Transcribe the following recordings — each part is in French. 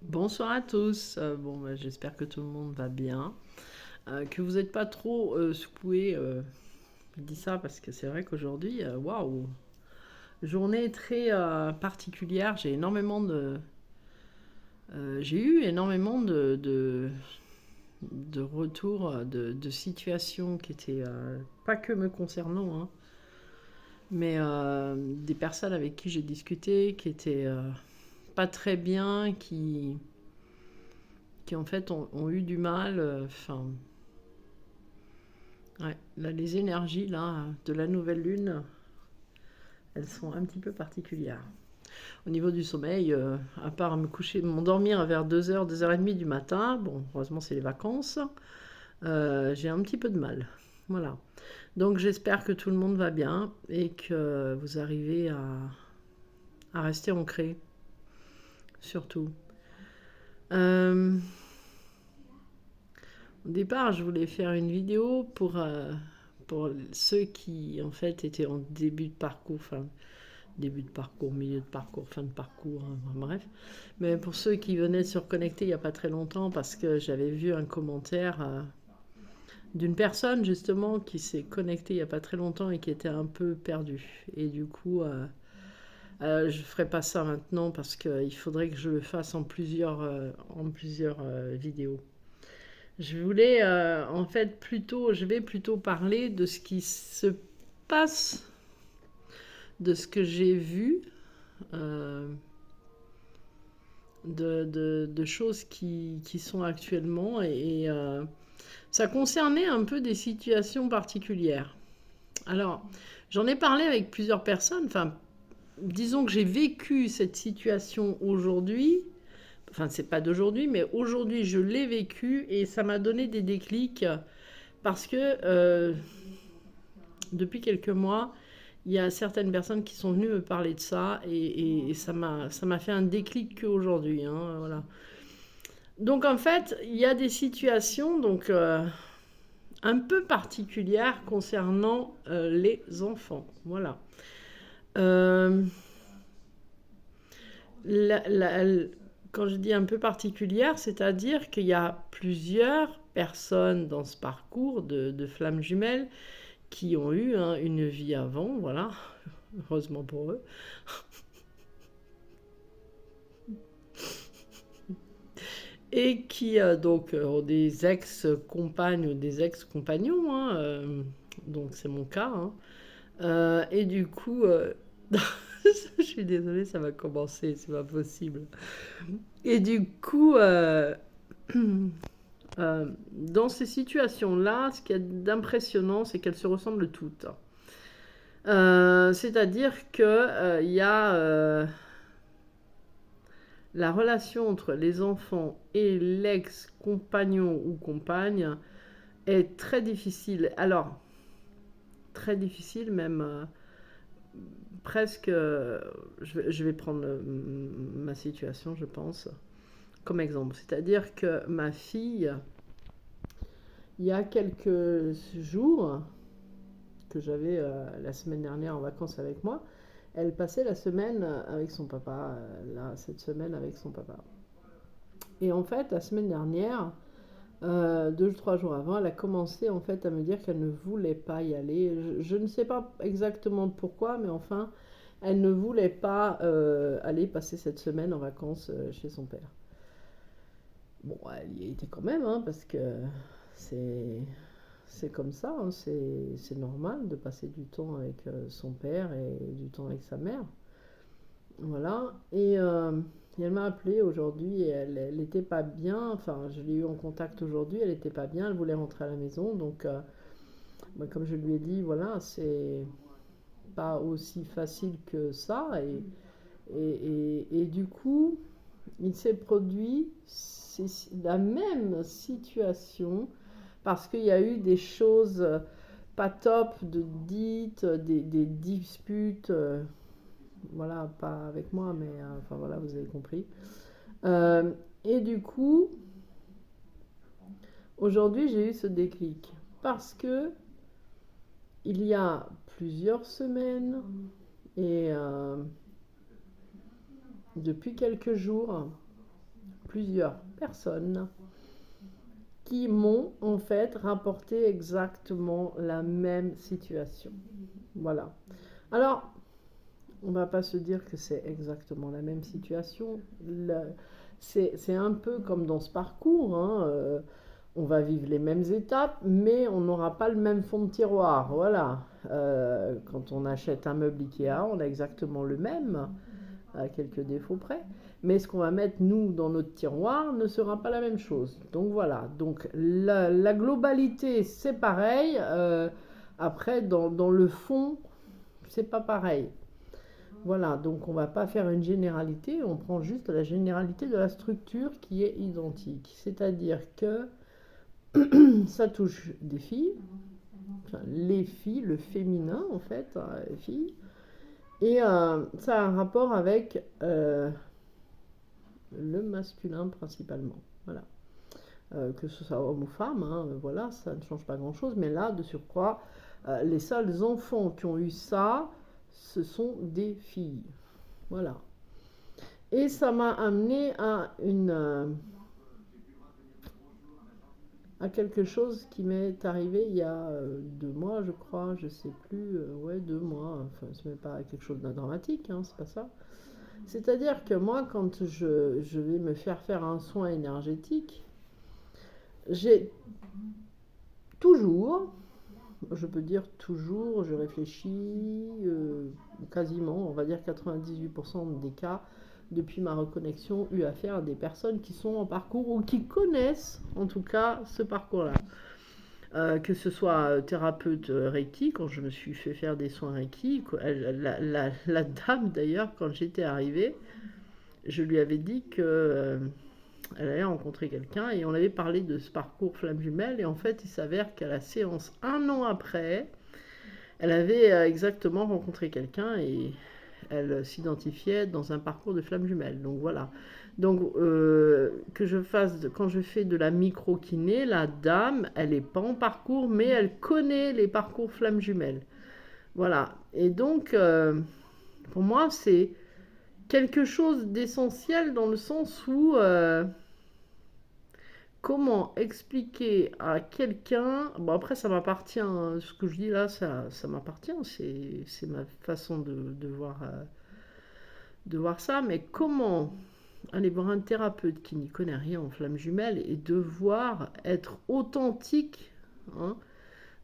Bonsoir à tous. J'espère que tout le monde va bien, que vous n'êtes pas trop secoués. Je dis ça parce que c'est vrai qu'aujourd'hui, waouh, journée très particulière. J'ai eu énormément de retours de situations qui étaient pas que me concernant, hein, mais des personnes avec qui j'ai discuté qui étaient pas très bien, qui en fait ont eu du mal. Enfin, ouais, là, les énergies là, de la nouvelle lune, elles sont un petit peu particulières. Au niveau du sommeil, à part me coucher, m'endormir vers 2 heures, 2h30 du matin, bon, heureusement c'est les vacances, j'ai un petit peu de mal. Voilà. Donc j'espère que tout le monde va bien et que vous arrivez à rester ancré, surtout. Euh, Au départ, je voulais faire une vidéo pour ceux qui, en fait, étaient en début de parcours, enfin, début de parcours, milieu de parcours, fin de parcours, hein, bref. Mais pour ceux qui venaient de se reconnecter il n'y a pas très longtemps, parce que j'avais vu un commentaire d'une personne, justement, qui s'est connectée il n'y a pas très longtemps et qui était un peu perdue. Et du coup, je ne ferai pas ça maintenant parce qu'il faudrait que je le fasse en plusieurs vidéos. Je vais plutôt parler de ce qui se passe, de ce que j'ai vu, euh, de choses qui sont actuellement, et ça concernait un peu des situations particulières. Alors, j'en ai parlé avec plusieurs personnes, enfin, disons que j'ai vécu cette situation aujourd'hui, enfin, c'est pas d'aujourd'hui, mais aujourd'hui je l'ai vécu et ça m'a donné des déclics parce que depuis quelques mois, il y a certaines personnes qui sont venues me parler de ça et ça m'a fait un déclic qu'aujourd'hui, hein, voilà. Donc en fait, il y a des situations un peu particulières concernant les enfants. Voilà. Euh, la- la- Quand je dis un peu particulière, c'est-à-dire qu'il y a plusieurs personnes dans ce parcours de flammes jumelles qui ont eu, hein, une vie avant, voilà, heureusement pour eux, et qui ont des ex-compagnes ou des ex-compagnons, hein, donc c'est mon cas, hein. Et du coup, je suis désolée, ça va commencer, c'est pas possible. Et du coup, dans ces situations-là, ce qu'il y a d'impressionnant, c'est qu'elles se ressemblent toutes. C'est-à-dire que il y a la relation entre les enfants et l'ex-compagnon ou compagne est très difficile. Alors, très difficile même, presque... je vais prendre ma situation, je pense, comme exemple. C'est-à-dire que ma fille, il y a quelques jours, que j'avais la semaine dernière en vacances avec moi, elle passait la semaine avec son papa, là, cette semaine avec son papa. Et en fait, la semaine dernière, 2 ou 3 jours avant, elle a commencé en fait à me dire qu'elle ne voulait pas y aller. Je ne sais pas exactement pourquoi, mais enfin, elle ne voulait pas aller passer cette semaine en vacances chez son père. Bon, elle y était quand même, hein, parce que c'est c'est comme ça, hein, c'est normal de passer du temps avec son père et du temps avec sa mère. Voilà. Et elle m'a appelé aujourd'hui et elle n'était pas bien. Enfin, je l'ai eu en contact aujourd'hui. Elle n'était pas bien. Elle voulait rentrer à la maison. Donc, bah, comme je lui ai dit, voilà, c'est pas aussi facile que ça. Et du coup, il s'est produit la même situation parce qu'il y a eu des choses pas top de dites, des disputes. Voilà, pas avec moi, mais enfin voilà, vous avez compris. Euh, et du coup, aujourd'hui, j'ai eu ce déclic parce que il y a plusieurs semaines et depuis quelques jours, plusieurs personnes qui m'ont en fait rapporté exactement la même situation. Voilà. Alors, on va pas se dire que c'est exactement la même situation. C'est un peu comme dans ce parcours, hein, on va vivre les mêmes étapes, mais on n'aura pas le même fond de tiroir. Voilà. Quand on achète un meuble Ikea, on a exactement le même, à quelques défauts près. Mais ce qu'on va mettre, nous, dans notre tiroir, ne sera pas la même chose. Donc voilà. Donc la globalité, c'est pareil. Après, dans le fond, c'est pas pareil. Voilà, donc on va pas faire une généralité, on prend juste la généralité de la structure qui est identique. C'est-à-dire que ça touche des filles, enfin, les filles, le féminin en fait, les filles, et ça a un rapport avec le masculin principalement. Voilà. Que ce soit homme ou femme, hein, voilà, ça ne change pas grand-chose, mais là, de surcroît, les seuls enfants qui ont eu ça, ce sont des filles. Voilà. Et ça m'a amené à à quelque chose qui m'est arrivé il y a 2 mois, je crois, je sais plus, ouais, 2 mois, enfin, ce n'est pas quelque chose de dramatique, hein, c'est pas ça. C'est-à-dire que moi, quand je vais me faire un soin énergétique, j'ai toujours, je peux dire toujours, je réfléchis quasiment, on va dire 98% des cas, depuis ma reconnexion, eu affaire à des personnes qui sont en parcours ou qui connaissent en tout cas ce parcours-là. Que ce soit thérapeute Reiki, quand je me suis fait faire des soins Reiki, la dame d'ailleurs, quand j'étais arrivée, je lui avais dit que elle allait rencontrer quelqu'un et on avait parlé de ce parcours flamme jumelle et en fait il s'avère qu'à la séance 1 an après, elle avait exactement rencontré quelqu'un et elle s'identifiait dans un parcours de flamme jumelle. Donc voilà. Donc quand je fais de la micro-kiné, la dame, elle n'est pas en parcours, mais elle connaît les parcours flamme jumelle. Voilà. Et donc, pour moi, c'est quelque chose d'essentiel dans le sens où comment expliquer à quelqu'un, bon après ça m'appartient, hein, ce que je dis là, ça m'appartient, c'est ma façon de voir ça, mais comment aller voir un thérapeute qui n'y connaît rien en flamme jumelle et devoir être authentique, hein,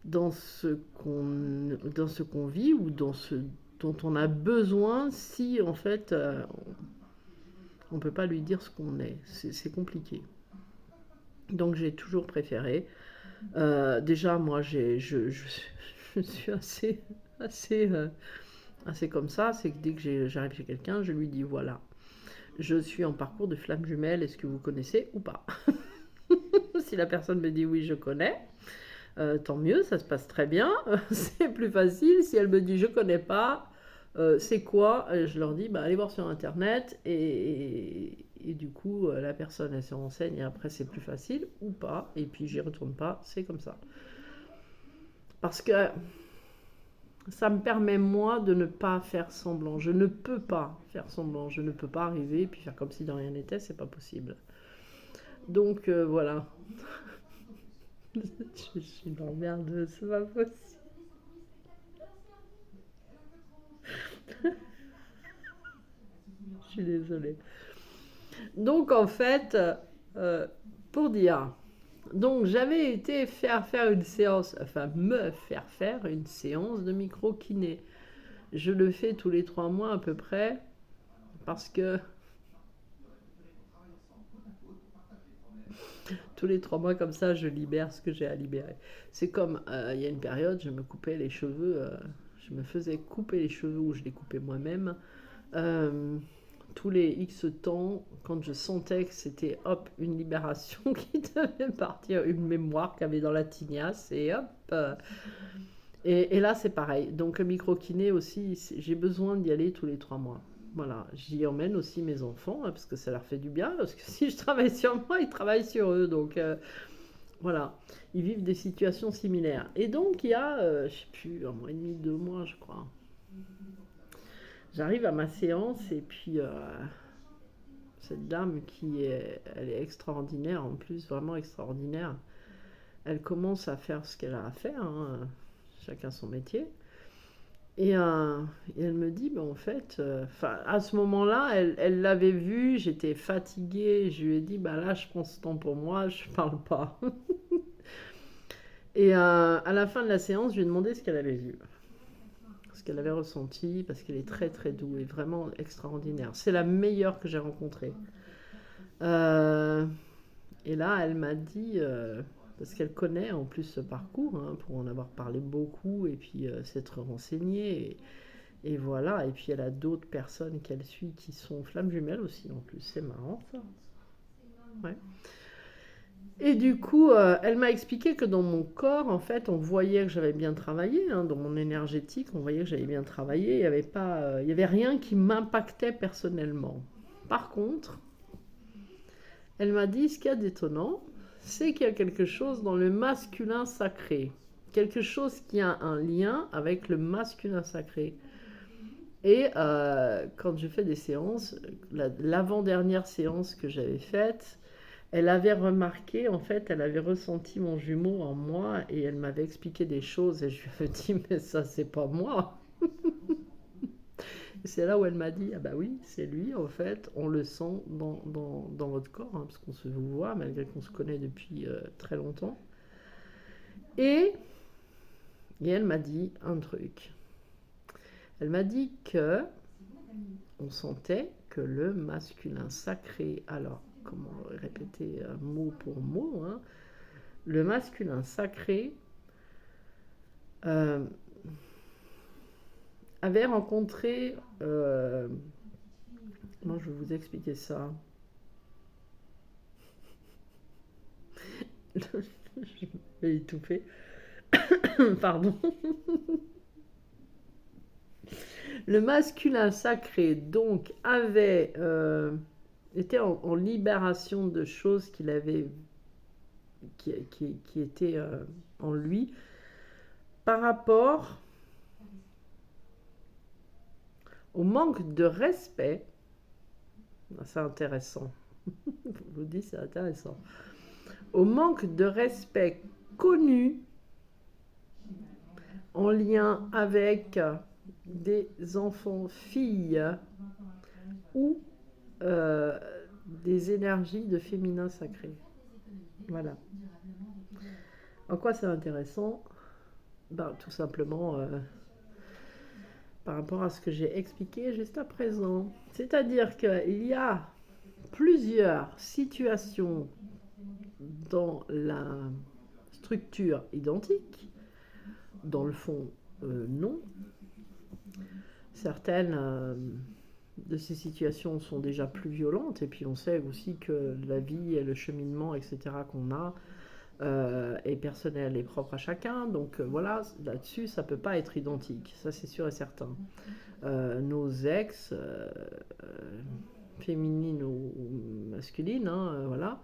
dans ce qu'on vit ou dans ce dont on a besoin si en fait on ne peut pas lui dire ce qu'on est. C'est compliqué. Donc j'ai toujours préféré. Déjà moi je suis assez comme ça, c'est que dès que j'arrive chez quelqu'un, je lui dis voilà, je suis en parcours de flamme jumelle, est-ce que vous connaissez ou pas? Si la personne me dit oui, je connais, tant mieux, ça se passe très bien, c'est plus facile. Si elle me dit je connais pas, c'est quoi? Je leur dis bah, allez voir sur internet et du coup la personne elle se renseigne et après c'est plus facile ou pas et puis j'y retourne pas, c'est comme ça. Parce que ça me permet moi de ne pas faire semblant. Je ne peux pas faire semblant, je ne peux pas arriver et puis faire comme si de rien n'était, c'est pas possible. Donc voilà. Je suis dans la merde, c'est pas possible. Je suis désolée. Donc en fait, pour dire, donc j'avais été faire une séance, enfin me faire une séance de micro-kiné. Je le fais tous les 3 mois à peu près, parce que tous les 3 mois comme ça, je libère ce que j'ai à libérer. C'est comme, il y a une période, je me coupais les cheveux, je me faisais couper les cheveux ou je les coupais moi-même. Tous les X temps, quand je sentais que c'était hop, une libération qui devait partir, une mémoire qu'il y avait dans la tignasse, et hop. Et là, c'est pareil. Donc, le micro-kiné aussi, j'ai besoin d'y aller tous les 3 mois. Voilà, j'y emmène aussi mes enfants, hein, parce que ça leur fait du bien, parce que si je travaille sur moi, ils travaillent sur eux. Donc, voilà, ils vivent des situations similaires. Et donc, il y a, je sais plus, 1 mois et demi, 2 mois, je crois. J'arrive à ma séance et puis cette dame elle est extraordinaire, en plus, vraiment extraordinaire. Elle commence à faire ce qu'elle a à faire, hein, chacun son métier. Et, et elle me dit, ben en fait, à ce moment-là, elle l'avait vu, j'étais fatiguée, je lui ai dit, bah là, je prends ce temps pour moi, je parle pas. Et à la fin de la séance, je lui ai demandé ce qu'elle avait vu, ce qu'elle avait ressenti, parce qu'elle est très très douée, et vraiment extraordinaire. C'est la meilleure que j'ai rencontrée. Euh, et là, elle m'a dit, parce qu'elle connaît en plus ce parcours, hein, pour en avoir parlé beaucoup, et puis s'être renseignée. Et voilà, et puis elle a d'autres personnes qu'elle suit qui sont flammes jumelles aussi, en plus, c'est marrant ça. Ouais. Et du coup, elle m'a expliqué que dans mon corps, en fait, on voyait que j'avais bien travaillé, hein, dans mon énergétique, on voyait que j'avais bien travaillé, il n'y avait pas, il y avait rien qui m'impactait personnellement. Par contre, elle m'a dit, ce qu'il y a d'étonnant, c'est qu'il y a quelque chose dans le masculin sacré, quelque chose qui a un lien avec le masculin sacré. Et quand je fais des séances, l'avant-dernière séance que j'avais faite, elle avait remarqué, en fait, elle avait ressenti mon jumeau en moi et elle m'avait expliqué des choses et je lui avais dit, mais ça, c'est pas moi. Et c'est là où elle m'a dit, ah bah oui, c'est lui, en fait, on le sent dans votre corps, hein, parce qu'on se voit, malgré qu'on se connaît depuis très longtemps. Et elle m'a dit un truc. Elle m'a dit que on sentait que le masculin sacré, alors comment répéter mot pour mot, hein, le masculin sacré avait rencontré, comment je vais vous expliquer ça, je vais étouffer, pardon. Le masculin sacré, donc, avait était en libération de choses qu'il avait, qui étaient en lui, par rapport au manque de respect. C'est intéressant. Je vous dis, c'est intéressant. Au manque de respect connu en lien avec des enfants filles ou des énergies de féminin sacré. Voilà. En quoi c'est intéressant? Ben, tout simplement par rapport à ce que j'ai expliqué juste à présent. C'est-à-dire qu'il y a plusieurs situations dans la structure identique, dans le fond, non. Certaines de ces situations sont déjà plus violentes, et puis on sait aussi que la vie et le cheminement, etc., qu'on a, est personnel et propre à chacun. Donc voilà, là-dessus, ça ne peut pas être identique. Ça, c'est sûr et certain. Nos ex, féminines ou masculines, hein, voilà.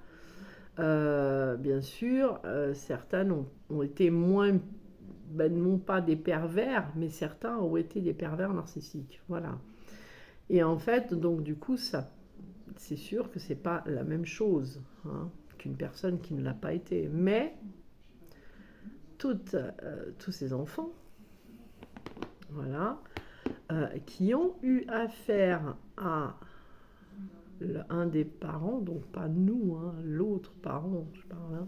Bien sûr, certaines ont été moins, non pas des pervers, mais certains ont été des pervers narcissiques. Voilà. Et en fait, donc du coup, ça, c'est sûr que c'est pas la même chose, hein, qu'une personne qui ne l'a pas été. Mais tous ces enfants, voilà, qui ont eu affaire à un des parents, donc pas nous, hein, l'autre parent, je parle,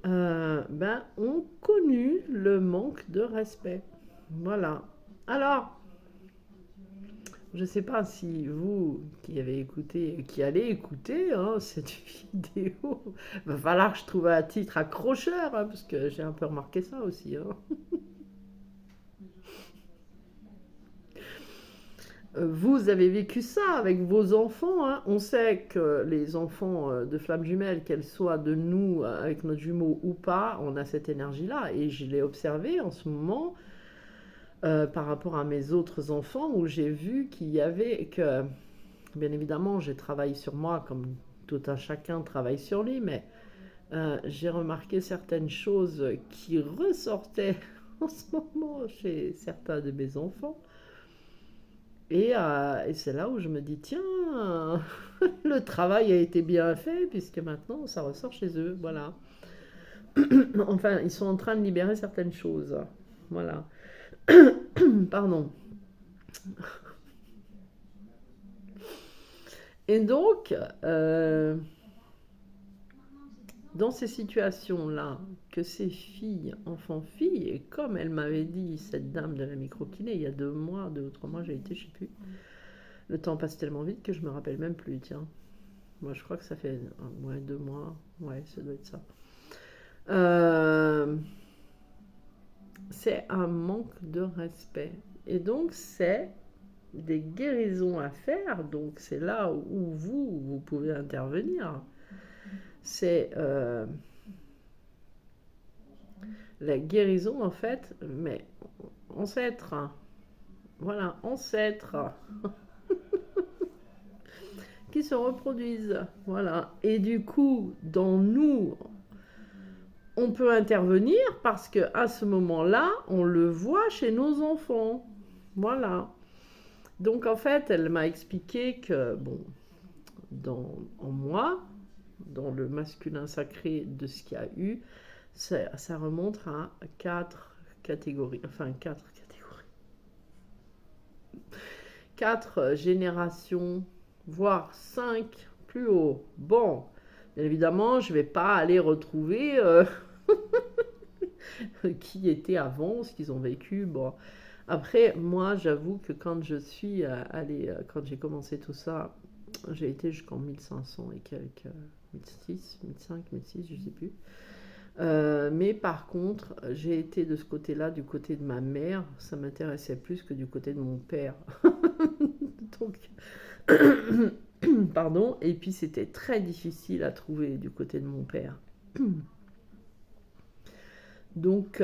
hein, ont connu le manque de respect. Voilà. Alors, je ne sais pas si vous qui avez écouté, qui allez écouter hein, cette vidéo, va falloir que je trouve un titre accrocheur, hein, parce que j'ai un peu remarqué ça aussi. Hein. Vous avez vécu ça avec vos enfants. Hein. On sait que les enfants de flammes jumelles, qu'elles soient de nous avec notre jumeau ou pas, on a cette énergie-là. Et je l'ai observé en ce moment par rapport à mes autres enfants où j'ai vu qu'il y avait que, bien évidemment, j'ai travaillé sur moi comme tout un chacun travaille sur lui, mais j'ai remarqué certaines choses qui ressortaient en ce moment chez certains de mes enfants. Et c'est là où je me dis, tiens, le travail a été bien fait, puisque maintenant, ça ressort chez eux, voilà. Enfin, ils sont en train de libérer certaines choses, voilà. Pardon. Et donc, dans ces situations-là, que ces filles, enfants-filles, et comme elle m'avait dit, cette dame de la micro-kiné, il y a 2 mois, 2 ou 3 mois, j'ai été, je sais plus. Le temps passe tellement vite que je me rappelle même plus, tiens. Moi, je crois que ça fait 2 mois. Ouais, ça doit être ça. C'est un manque de respect. Et donc, c'est des guérisons à faire. Donc, c'est là où vous pouvez intervenir. C'est la guérison, en fait, mais ancêtre. Voilà, ancêtre. Qui se reproduisent. Voilà. Et du coup, dans nous, on peut intervenir parce que à ce moment-là, on le voit chez nos enfants. Voilà. Donc en fait, elle m'a expliqué que, bon, en moi, dans le masculin sacré de ce qu'il y a eu, ça remonte à 4 catégories. Enfin, 4 catégories. 4 générations, voire 5 plus haut. Bon, bien évidemment, je ne vais pas aller retrouver qui était avant, ce qu'ils ont vécu. Bon. Après, moi, j'avoue que quand je suis allée, quand j'ai commencé tout ça, j'ai été jusqu'en 1500 et quelques, 1006, 1005, 1006, je ne sais plus. Mais par contre, j'ai été de ce côté-là, du côté de ma mère, ça m'intéressait plus que du côté de mon père. Donc, pardon, et puis c'était très difficile à trouver du côté de mon père. Donc,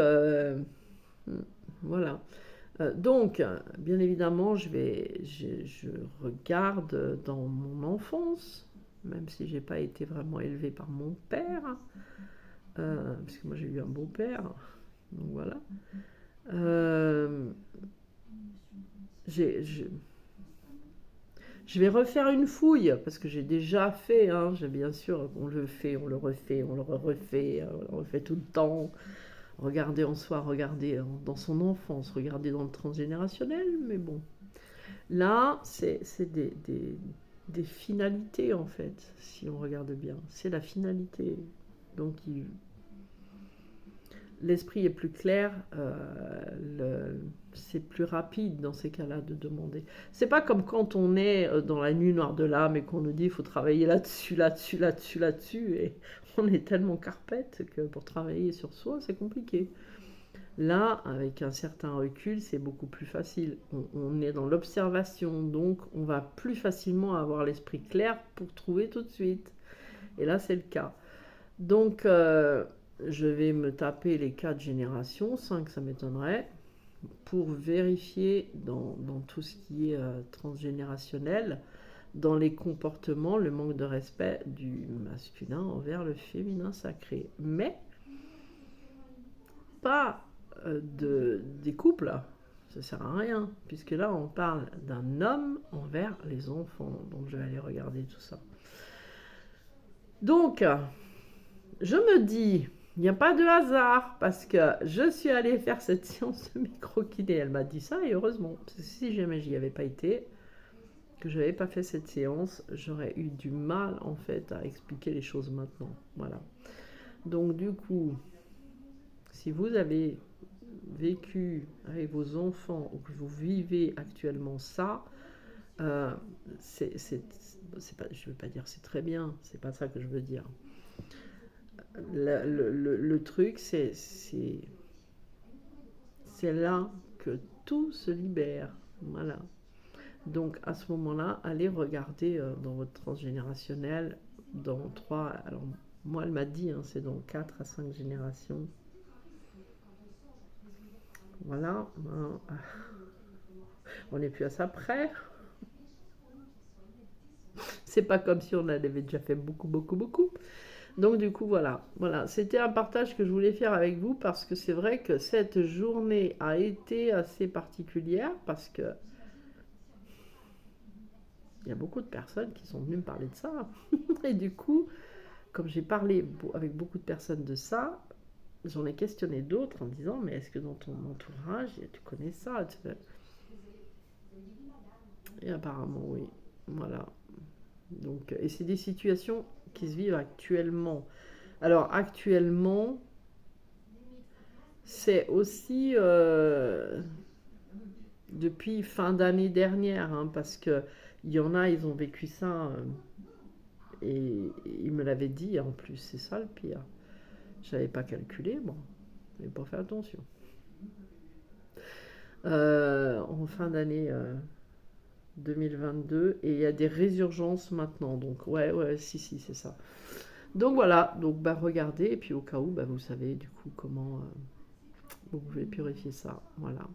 voilà. Donc, bien évidemment, je regarde dans mon enfance, même si j'ai pas été vraiment élevée par mon père, parce que moi j'ai eu un beau-père, donc voilà. Je vais refaire une fouille, parce que j'ai déjà fait, hein, bien sûr, on le fait, on le refait, on le refait, on le refait tout le temps. Regarder en soi, regarder dans son enfance, regarder dans le transgénérationnel, mais bon. Là, c'est des finalités, en fait, si on regarde bien. C'est la finalité. Donc, l'esprit est plus clair, c'est plus rapide dans ces cas-là de demander. C'est pas comme quand on est dans la nuit noire de l'âme et qu'on nous dit il faut travailler là-dessus, là-dessus, là-dessus, là-dessus, et on est tellement carpette que pour travailler sur soi, c'est compliqué. Là, avec un certain recul, c'est beaucoup plus facile. On est dans l'observation, donc on va plus facilement avoir l'esprit clair pour trouver tout de suite. Et là, c'est le cas. Donc, je vais me taper les 4 générations, 5 ça m'étonnerait, pour vérifier dans tout ce qui est transgénérationnel, dans les comportements, le manque de respect du masculin envers le féminin sacré. Mais pas des couples, ça sert à rien, puisque là on parle d'un homme envers les enfants. Donc je vais aller regarder tout ça. Donc, je me dis, il n'y a pas de hasard, parce que je suis allée faire cette séance de micro-kiné. Elle m'a dit ça, et heureusement, parce que si jamais j'y avais pas été, que je n'avais pas fait cette séance, j'aurais eu du mal, en fait, à expliquer les choses maintenant. Voilà. Donc, du coup, si vous avez vécu avec vos enfants, ou que vous vivez actuellement ça, c'est pas, je ne veux pas dire c'est très bien, c'est pas ça que je veux dire. Le truc, c'est là que tout se libère. Voilà. Donc à ce moment-là, allez regarder dans votre transgénérationnel, dans 3, alors moi elle m'a dit, hein, c'est dans 4 à 5 générations. Voilà. On n'est plus à ça près. C'est pas comme si on avait déjà fait beaucoup, beaucoup, beaucoup. Donc du coup, voilà, c'était un partage que je voulais faire avec vous parce que c'est vrai que cette journée a été assez particulière parce que Il y a beaucoup de personnes qui sont venues me parler de ça. Et du coup, comme j'ai parlé avec beaucoup de personnes de ça, j'en ai questionné d'autres en disant, mais est-ce que dans ton entourage, tu connais ça? Et apparemment, oui. Voilà. Donc, et c'est des situations qui se vivent actuellement. Alors, actuellement, c'est aussi depuis fin d'année dernière, hein, parce que il y en a, ils ont vécu ça, et ils me l'avaient dit en plus, c'est ça le pire. J'avais pas calculé, bon, j'avais pas fait attention. En fin d'année 2022, et il y a des résurgences maintenant, donc ouais, ouais, si, c'est ça. Donc voilà, donc bah regardez, et puis au cas où, bah, vous savez du coup comment vous pouvez purifier ça, voilà.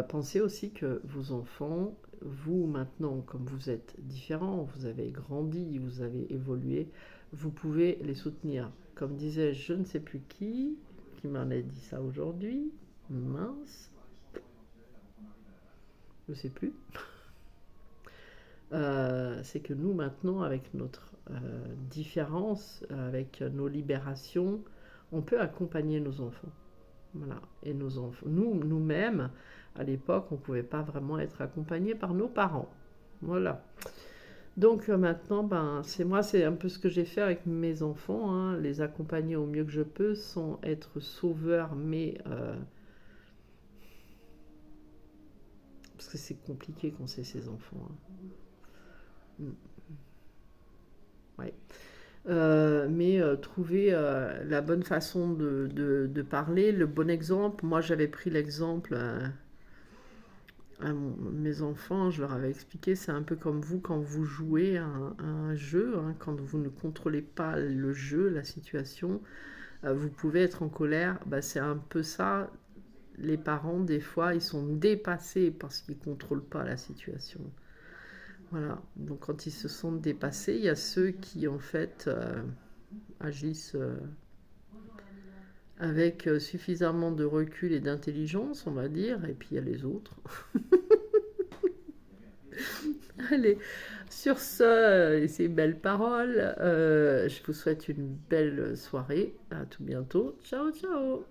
Pensez aussi que vos enfants, vous maintenant, comme vous êtes différents, vous avez grandi, vous avez évolué, vous pouvez les soutenir. Comme disait je ne sais plus qui m'en a dit ça aujourd'hui, mince, je ne sais plus. C'est que nous maintenant, avec notre différence, avec nos libérations, on peut accompagner nos enfants. Voilà. Et nos enfants, nous-mêmes, à l'époque, on ne pouvait pas vraiment être accompagnés par nos parents. Voilà. Donc maintenant, ben, c'est un peu ce que j'ai fait avec mes enfants, hein, les accompagner au mieux que je peux, sans être sauveur, mais parce que c'est compliqué quand c'est ses enfants, hein. Mm. Ouais. Mais trouver la bonne façon de parler, le bon exemple. Moi, j'avais pris l'exemple à mes enfants, je leur avais expliqué, c'est un peu comme vous quand vous jouez à un jeu, hein, quand vous ne contrôlez pas le jeu, la situation, vous pouvez être en colère. Bah, c'est un peu ça. Les parents, des fois, ils sont dépassés parce qu'ils ne contrôlent pas la situation. Voilà. Donc, quand ils se sentent dépassés, il y a ceux qui, en fait, agissent avec suffisamment de recul et d'intelligence, on va dire, et puis il y a les autres. Allez, sur ce, et ces belles paroles, je vous souhaite une belle soirée. À tout bientôt. Ciao, ciao.